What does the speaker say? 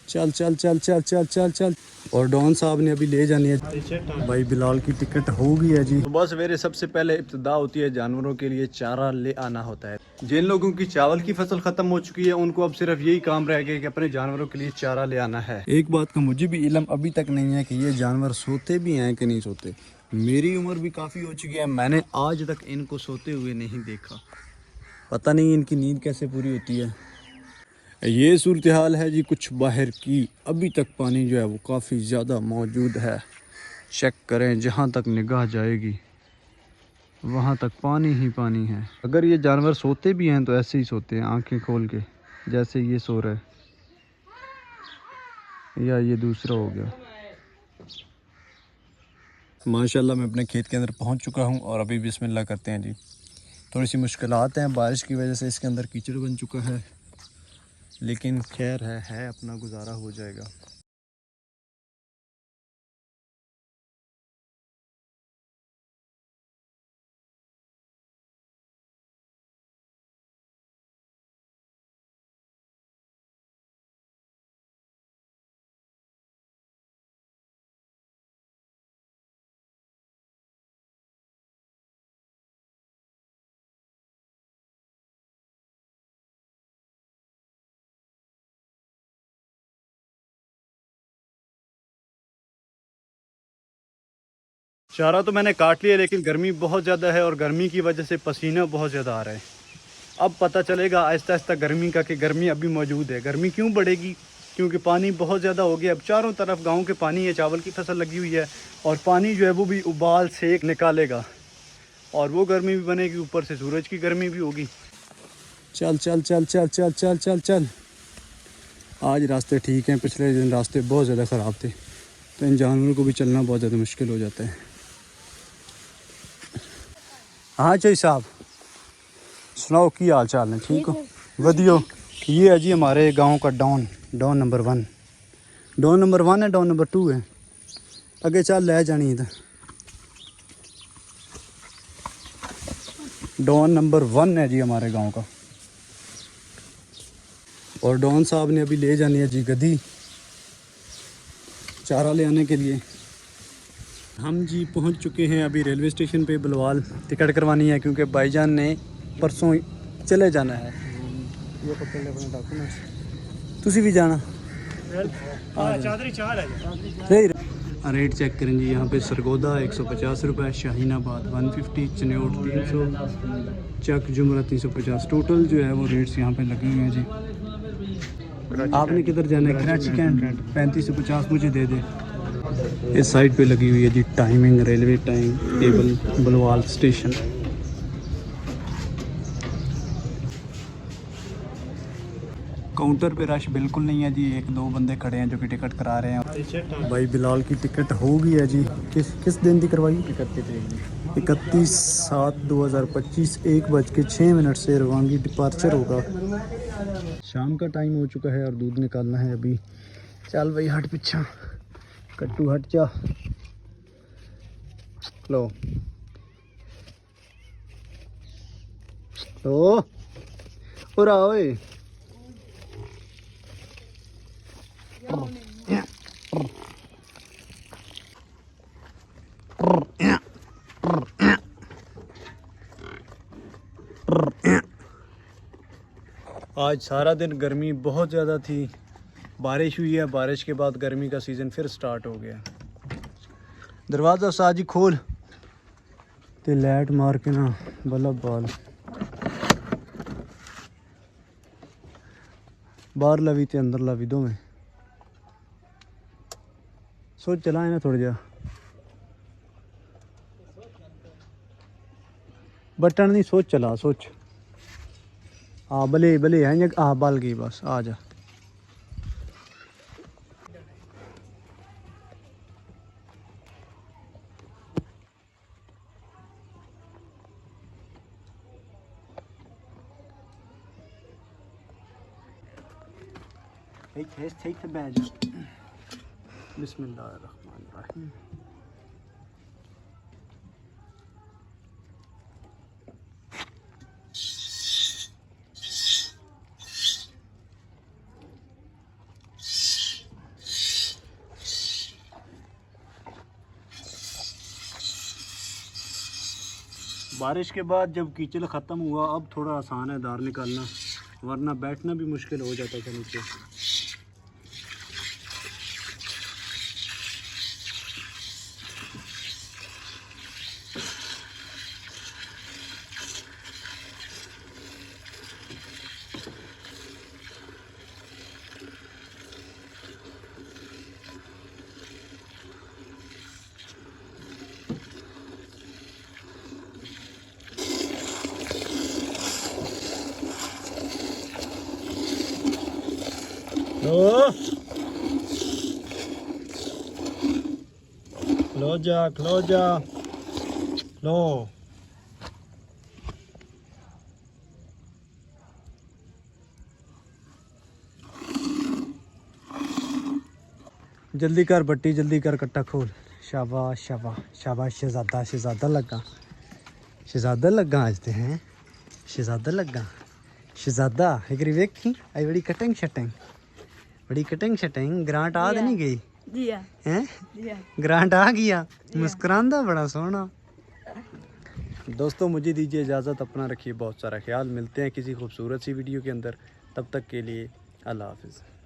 चल चल चल चल चल चल चल। और डॉन साहब ने अभी ले जानी है भाई, बिलाल की टिकट हो गई है जी। सुबह सवेरे सबसे पहले इब्तिदा होती है, जानवरों के लिए चारा ले आना होता है। जिन लोगों की चावल की फसल खत्म हो चुकी है उनको अब सिर्फ यही काम रह गया कि अपने जानवरों के लिए चारा ले आना है। एक बात का मुझे भी इल्म अभी तक नहीं है कि ये जानवर सोते भी हैं कि नहीं सोते। मेरी उम्र भी काफ़ी हो चुकी है, मैंने आज तक इनको सोते हुए नहीं देखा। पता नहीं इनकी नींद कैसे पूरी होती है। ये सूरत हाल है जी कुछ बाहर की। अभी तक पानी जो है वो काफ़ी ज़्यादा मौजूद है। चेक करें, जहाँ तक निगाह जाएगी वहाँ तक पानी ही पानी है। अगर ये जानवर सोते भी हैं तो ऐसे ही सोते हैं, आंखें खोल के, जैसे ये सो रहा है या ये दूसरा हो गया। माशाल्लाह मैं अपने खेत के अंदर पहुँच चुका हूँ और अभी बिस्मिल्लाह करते हैं जी। थोड़ी सी मुश्किलात हैं, बारिश की वजह से इसके अंदर कीचड़ बन चुका है, लेकिन खैर है अपना गुजारा हो जाएगा। चारा तो मैंने काट लिया, लेकिन गर्मी बहुत ज़्यादा है और गर्मी की वजह से पसीना बहुत ज़्यादा आ रहा है। अब पता चलेगा आहिस्ता आहिस्ता गर्मी का कि गर्मी अभी मौजूद है। गर्मी क्यों बढ़ेगी? क्योंकि पानी बहुत ज़्यादा हो गया। अब चारों तरफ गांव के पानी है, चावल की फसल लगी हुई है और पानी जो है वो भी उबाल सेक निकालेगा और वो गर्मी भी बनेगी, ऊपर से सूरज की गर्मी भी होगी। चल चल चल चल चल चल चल चल। आज रास्ते ठीक हैं, पिछले दिन रास्ते बहुत ज़्यादा ख़राब थे, तो इन जानवरों को भी चलना बहुत ज़्यादा मुश्किल हो जाता है। हाँ चाहिए साहब, सुनाओ की हाल चाल है? ठीक हो? वधियो। ये है जी हमारे गांव का don, don number 1। Don number 1 है, डॉन नंबर 2 है। अगे चल ले जानी है। डॉन नंबर 1 है जी हमारे गांव का। और डॉन साहब ने अभी ले जानी है जी गधी, चारा ले आने के लिए। हम जी पहुंच चुके हैं अभी रेलवे स्टेशन पे बलवाल। टिकट करवानी है क्योंकि भाईजान ने परसों चले जाना है। ये पकड़ ले अपने डॉक्यूमेंट्स। तुसी भी जाना? रेट चेक करें जी। यहाँ पे सरगोदा 150 रुपये, शाहीनाबाद 150, चनौट 300, चक जुमरा 350। टोटल जो है वो रेट्स यहाँ पे लगे हुए हैं जी। आपने किधर जाना है? कराची कैंट 3550 मुझे दे दे। इस साइड पे लगी हुई है जी timing, railway time table Balwal station. Counter पे रश बिल्कुल नहीं है जी, 1-2 बंदे खड़े हैं जो कि टिकट करा रहे हैं। भाई बिलाल की टिकट हो गई है जी। किस दिन की करवाई? 31/7/2025 1:06 से रवानगी डिपार्चर होगा। शाम का टाइम हो चुका है और दूध निकालना है अभी। चल भाई हट पीछा, कट्टू हट जा। लो लो पूरा ओए। आज सारा दिन गर्मी बहुत ज़्यादा थी, बारिश हुई है, बारिश के बाद गर्मी का सीज़न फिर स्टार्ट हो गया। दरवाज़ा साजी खोल ते लाइट मार के ना बल्ब बाल बाहर लवी ते अंदर लवी दो में। सोच चलाए ना थोड़ा जा बटन नहीं, सोच चला सोच। हाँ भले भले है, हाँ बल गई बस, आ जा। Take the badge. बिस्मिल्लाहिर्रहमानिर्रहीम। बारिश के बाद जब कीचड़ ख़त्म हुआ अब थोड़ा आसान है दार निकालना, वरना बैठना भी मुश्किल हो जाता था नीचे। लो जा, लो जा, लो। जल्दी कर बट्टी, जल्दी कर, कट्टा खोल। शाबाश शाबाश शाबाश शहजादा, शहजादा लगा, शहजादा लगा आज ते हैं, शहजादा लगा, शहजादा। एक वेखी आई बड़ी कटिंग शटिंग, बड़ी कटिंग शटिंग। ग्रांट आ तो नहीं गई हैं? ग्रांट आ गया, मुस्कुरांदा बड़ा सोहना। दोस्तों मुझे दीजिए इजाज़त, अपना रखिए बहुत सारा ख्याल। मिलते हैं किसी खूबसूरत सी वीडियो के अंदर, तब तक के लिए अल्लाह हाफिज़।